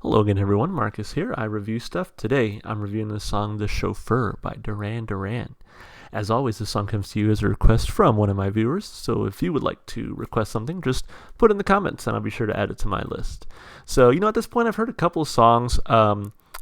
Hello again, everyone. Marcus here. I review stuff. Today, I'm reviewing the song The Chauffer by Duran. As always, this song comes to you as a request from one of my viewers, so if you would like to request something, just put it in the comments and I'll be sure to add it to my list. So, at this point, I've heard a couple of songs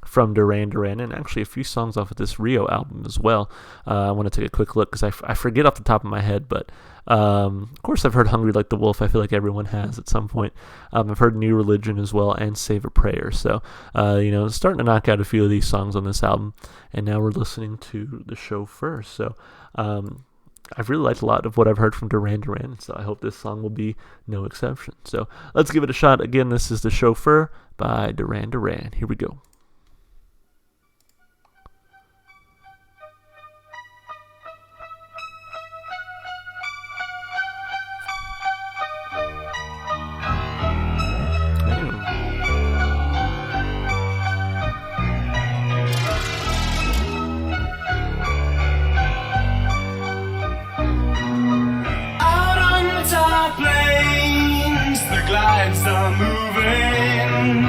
from Duran, and actually a few songs off of this Rio album as well. I want to take a quick look because I forget off the top of my head, but of course I've heard Hungry Like the Wolf. I feel like everyone has at some point. I've heard New Religion as well and Save a Prayer. So, starting to knock out a few of these songs on this album, and now we're listening to The Chauffer. So, I've really liked a lot of what I've heard from Duran, so I hope this song will be no exception. So let's give it a shot. Again, this is The Chauffer by Duran. Here we go. Glides are moving,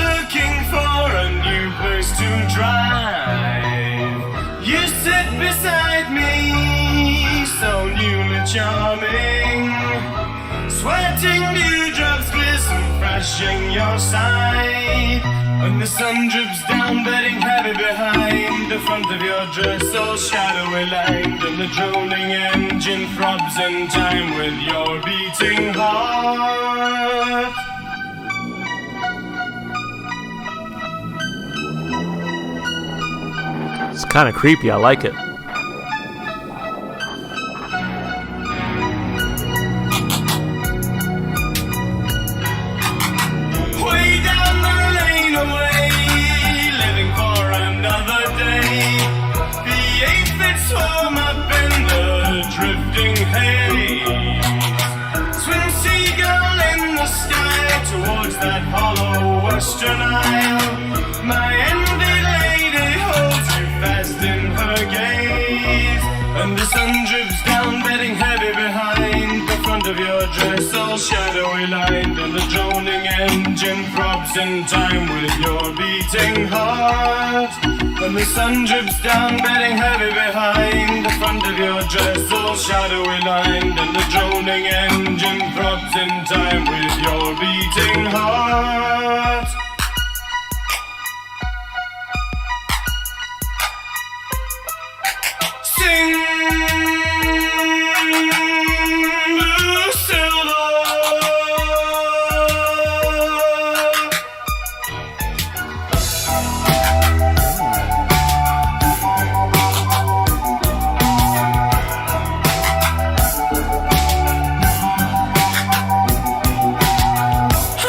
looking for a new place to drive. You sit beside me, so newly charming, sweating dewdrops glisten fresh in your side, and the sun drips down, bedding heavy behind the front of your dress, all shadowy lined, and the droning engine throbs in time with your beating heart. It's kind of creepy. I like it. Way down the lane away, living for another day. The 8 fits home up in the drifting haze. Swing seagull in the sky towards that hollow western isle. My envy lady holds you fast in her gaze, and the sun drips down, bedding heavy behind the front of your dress, all shadowy lined, and the droning engine throbs in time with your beating heart. And the sun drips down, bedding heavy behind the front of your dress, all shadowy lined, and the droning engine throbs in time with your beating heart. Sing, blue silver.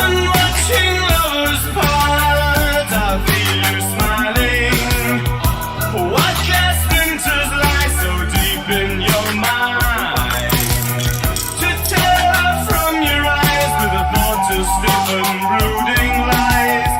And watching lovers part, I feel you smiling. What last winters lie so deep in your mind? To tear from your eyes with a thought to stiff and brooding lies,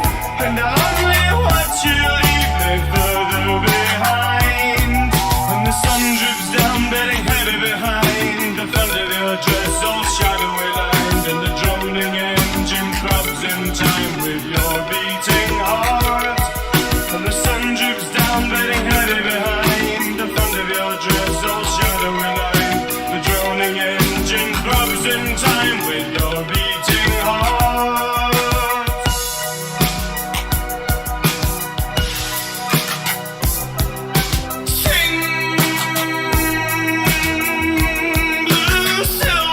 and I only watch you leave me further behind. And the sun drips down, bedding heavy behind the front of your dress, all shadowy lined, and the droning engine throbs in time with your beating heart. And the sun drips down, bedding heavy behind the front of your dress, all shadowy lined. The droning engine throbs in time with your beating heart. Sing, blue silver.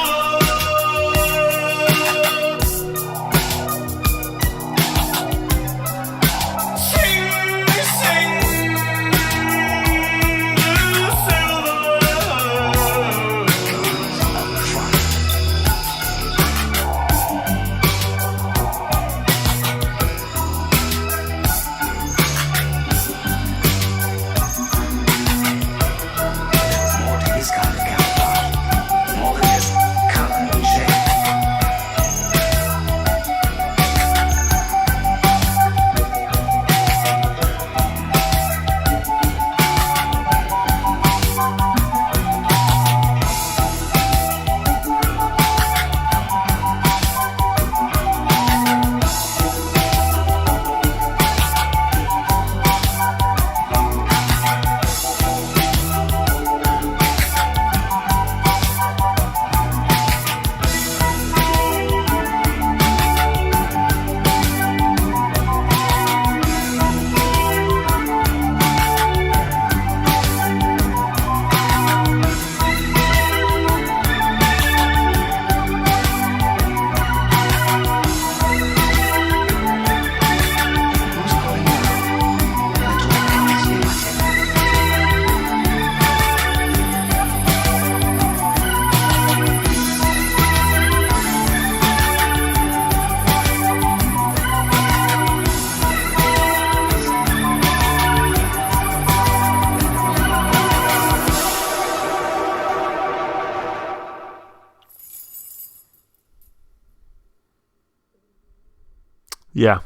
Yeah,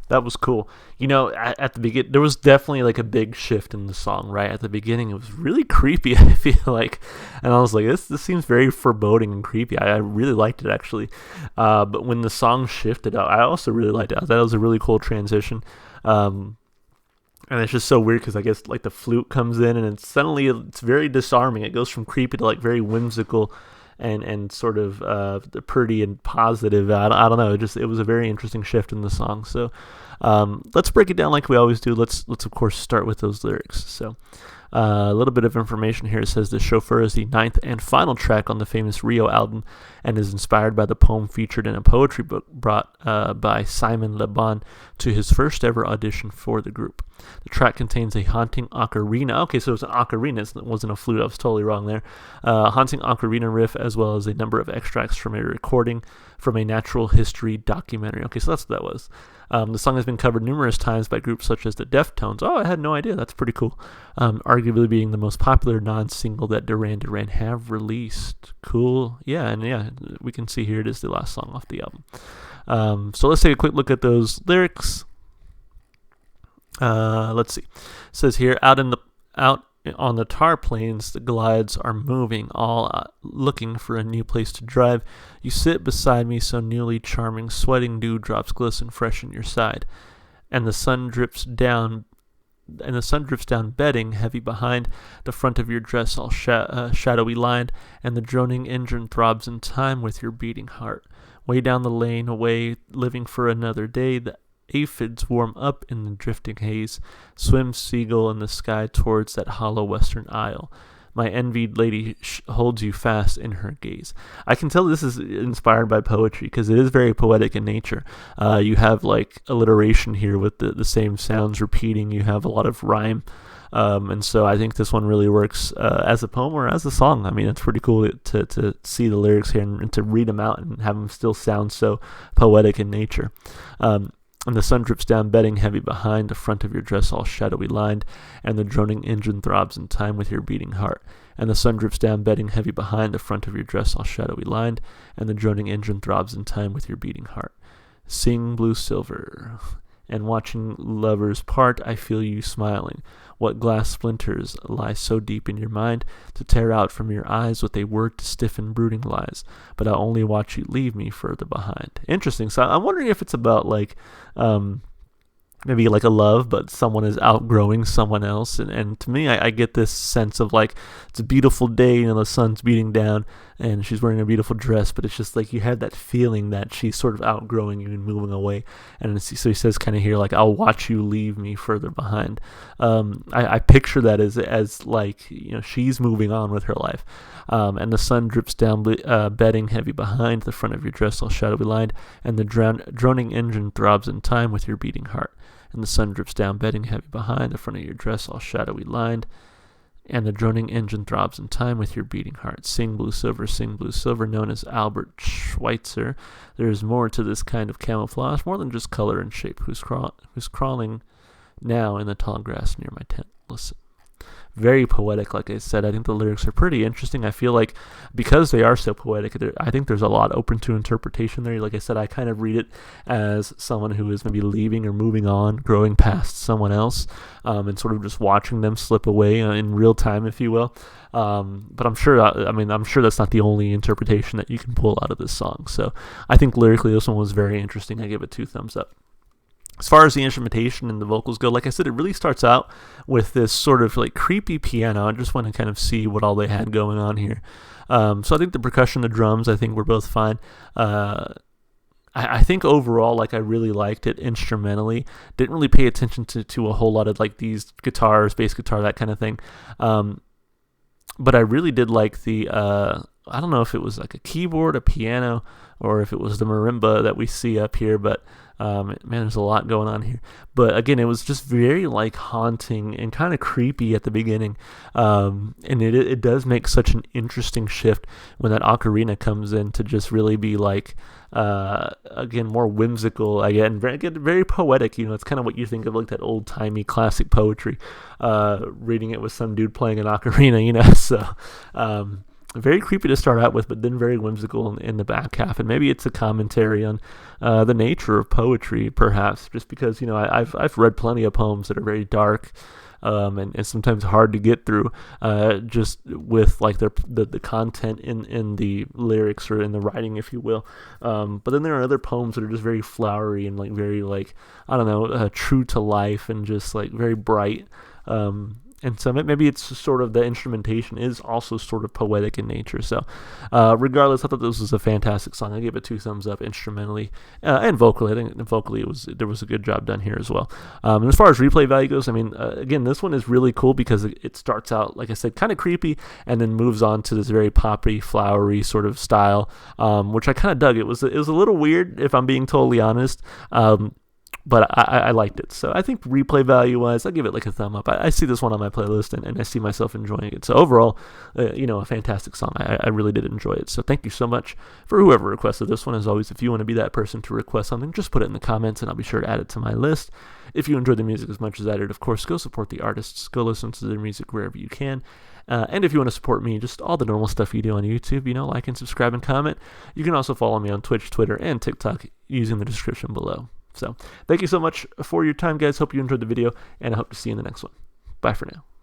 that was cool. At the beginning, there was definitely like a big shift in the song. Right at the beginning, it was really creepy. I feel like, and I was like, this seems very foreboding and creepy. I really liked it actually. But when the song shifted, I also really liked it. I thought it was a really cool transition. Um, and it's just so weird because I guess like the flute comes in and it's very disarming. It goes from creepy to like very whimsical and sort of pretty and positive. I don't know. It was a very interesting shift in the song. So let's break it down like we always do. Let's of course start with those lyrics. So a little bit of information here. It says the Chauffeur is the ninth and final track on the famous Rio album and is inspired by the poem featured in a poetry book brought by Simon Le Bon to his first ever audition for the group. The track contains a haunting ocarina. Okay, so it's an ocarina. It wasn't a flute. I was totally wrong there. Haunting ocarina riff, as well as a number of extracts from a recording from a natural history documentary. Okay, so that's what that was. The song has been covered numerous times by groups such as the Deftones. Oh, I had no idea. That's pretty cool. Arguably being the most popular non-single that Duran Duran have released. Cool. Yeah, and yeah, we can see here it is the last song off the album. So let's take a quick look at those lyrics. Let's see. It says here, out on the tar plains, the glides are moving, all looking for a new place to drive. You sit beside me, so newly charming, sweating dewdrops glisten fresh in your side, and the sun drips down. Bedding heavy behind the front of your dress, all shadowy lined, and the droning engine throbs in time with your beating heart. Way down the lane, away, living for another day. The aphids warm up in the drifting haze, swim seagull in the sky towards that hollow western isle. My envied lady holds you fast in her gaze. I can tell this is inspired by poetry because it is very poetic in nature. You have like alliteration here with the same sounds repeating. You have a lot of rhyme. And so I think this one really works as a poem or as a song. I mean, it's pretty cool to see the lyrics here and to read them out and have them still sound so poetic in nature. And the sun drips down, bedding heavy behind, the front of your dress all shadowy lined, and the droning engine throbs in time with your beating heart. And the sun drips down, bedding heavy behind, the front of your dress all shadowy lined, and the droning engine throbs in time with your beating heart. Sing blue silver, and watching lovers part, I feel you smiling. What glass splinters lie so deep in your mind to tear out from your eyes with a word to stiffen brooding lies, but I'll only watch you leave me further behind. Interesting. So I'm wondering if it's about like maybe like a love, but someone is outgrowing someone else. And to me, I get this sense of like, it's a beautiful day, the sun's beating down and she's wearing a beautiful dress, but it's just like you had that feeling that she's sort of outgrowing you and moving away. And so he says kind of here, like, I'll watch you leave me further behind. I picture that as like, she's moving on with her life. And the sun drips down, bedding heavy behind, the front of your dress all shadowy lined, and the droning engine throbs in time with your beating heart. And the sun drips down, bedding heavy behind, the front of your dress all shadowy lined, and the droning engine throbs in time with your beating heart. Sing blue silver, known as Albert Schweitzer. There is more to this kind of camouflage, more than just color and shape. Who's crawling now in the tall grass near my tent? Listen. Very poetic, like I said. I think the lyrics are pretty interesting. I feel like because they are so poetic, I think there's a lot open to interpretation there. Like I said, I kind of read it as someone who is maybe leaving or moving on, growing past someone else, and sort of just watching them slip away in real time, if you will. But I'm sure that's not the only interpretation that you can pull out of this song. So I think lyrically this one was very interesting. I give it 2 thumbs up. As far as the instrumentation and the vocals go, like I said, it really starts out with this sort of like creepy piano. I just want to kind of see what all they had going on here. So I think the percussion, the drums, I think were both fine. I think overall, like, I really liked it instrumentally. Didn't really pay attention to a whole lot of like these guitars, bass guitar, that kind of thing. But I really did like the, I don't know if it was like a keyboard, a piano, or if it was the marimba that we see up here, but man, there's a lot going on here. But again, it was just very like haunting and kind of creepy at the beginning. And it does make such an interesting shift when that ocarina comes in to just really be like, again, more whimsical, again, very poetic. It's kind of what you think of like that old timey classic poetry, reading it with some dude playing an ocarina, so, very creepy to start out with, but then very whimsical in the back half. And maybe it's a commentary on the nature of poetry, perhaps, just because, I've read plenty of poems that are very dark, and sometimes hard to get through, just with like the content in the lyrics or in the writing, if you will. But then there are other poems that are just very flowery and like very like, I don't know, true to life and just like very bright. And so maybe it's sort of the instrumentation is also sort of poetic in nature. So regardless, I thought this was a fantastic song. I gave it 2 thumbs up instrumentally and vocally. I think vocally there was a good job done here as well. And as far as replay value goes, I mean, again, this one is really cool because it starts out, like I said, kind of creepy and then moves on to this very poppy, flowery sort of style, which I kind of dug. It was a little weird, if I'm being totally honest. But I liked it. So I think replay value-wise, I'll give it like a thumb up. I see this one on my playlist, and I see myself enjoying it. So overall, a fantastic song. I really did enjoy it. So thank you so much for whoever requested this one. As always, if you want to be that person to request something, just put it in the comments, and I'll be sure to add it to my list. If you enjoyed the music as much as I did, of course, go support the artists. Go listen to their music wherever you can. And if you want to support me, just all the normal stuff you do on YouTube, like and subscribe and comment. You can also follow me on Twitch, Twitter, and TikTok using the description below. So thank you so much for your time, guys. Hope you enjoyed the video, and I hope to see you in the next one. Bye for now.